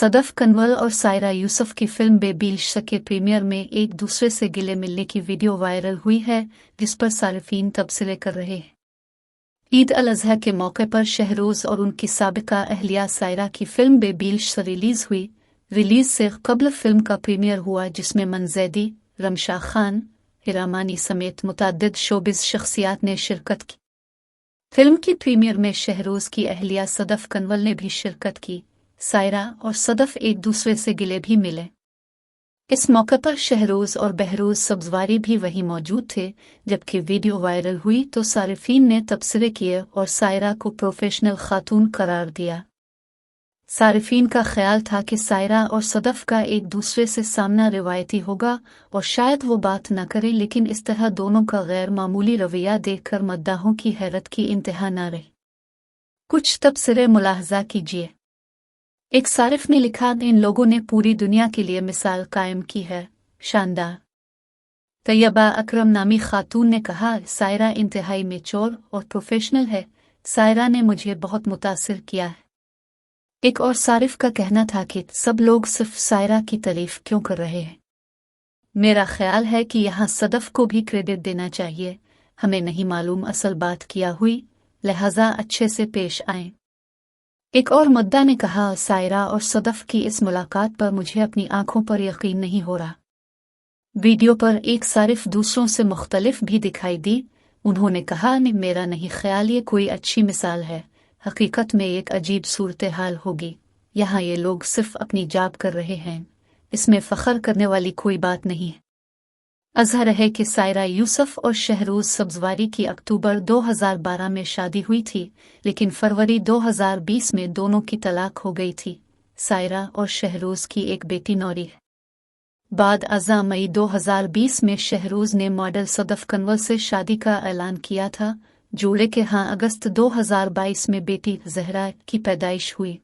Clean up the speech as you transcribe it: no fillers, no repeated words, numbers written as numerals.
सदफ कंवल और सायरा यूसुफ की फिल्म बेबील्श के प्रीमियर में एक दूसरे से गिले मिलने की वीडियो वायरल हुई है, जिस पर सारिफीन तबसरे कर रहे हैं। ईद अल अजहा के मौके पर शहरोज और उनकी साबिका अहलिया सायरा की फिल्म बेबील्श रिलीज हुई। रिलीज से कबल फिल्म का प्रीमियर हुआ, जिसमें मंजैदी, रमशा खान, हिरामानी समेत मुतअद्दिद शोबिज शख्सियात ने शिरकत की। फिल्म की प्रीमियर में शहरोज की अहलिया सदफ कंवल ने भी शिरकत की। सायरा और सदफ एक दूसरे से गिले भी मिले। इस मौके पर शहरोज और बहरोज सब्जवारी भी वहीं मौजूद थे। जबकि वीडियो वायरल हुई तो सारिफीन ने तबसरे किए और सायरा को प्रोफेशनल खातून करार दिया। सारिफीन का ख्याल था कि सायरा और सदफ का एक दूसरे से सामना रिवायती होगा और शायद वो बात न करे, लेकिन इस तरह दोनों का गैर मामूली रवैया देखकर मद्दाहों की हैरत की इंतहा न रही। कुछ तबसरे मुलाहजा कीजिए। एक सारिफ ने लिखा, इन लोगों ने पूरी दुनिया के लिए मिसाल कायम की है, शानदार। तैयबा अकरम नामी खातून ने कहा, सायरा इंतहाई मैच्योर और प्रोफेशनल है। सायरा ने मुझे बहुत मुतासिर किया है। एक और सारिफ का कहना था कि सब लोग सिर्फ सायरा की तारीफ क्यों कर रहे हैं। मेरा ख्याल है कि यहाँ सदफ को भी क्रेडिट देना चाहिए। हमें नहीं मालूम असल बात क्या हुई, लिहाजा अच्छे से पेश आएं। एक और मुद्दा ने कहा, सायरा और सदफ की इस मुलाकात पर मुझे अपनी आंखों पर यकीन नहीं हो रहा। वीडियो पर एक सारिफ दूसरों से मुख्तलिफ भी दिखाई दी। उन्होंने कहा, मेरा नहीं ख्याल ये कोई अच्छी मिसाल है। हकीकत में एक अजीब सूरत हाल होगी। यहाँ ये लोग सिर्फ अपनी जाब कर रहे हैं, इसमें फ़ख्र करने वाली कोई बात नहीं है। अजहर है कि सायरा यूसुफ और शहरोज सब्जवारी की अक्टूबर 2012 में शादी हुई थी, लेकिन फरवरी 2020 में दोनों की तलाक हो गई थी। सायरा और शहरोज की एक बेटी नौरी है। बाद अज़ा मई 2020 में शहरोज ने मॉडल सदफ कंवल से शादी का ऐलान किया था। जोड़े के यहाँ अगस्त 2022 में बेटी जहरा की पैदाइश हुई।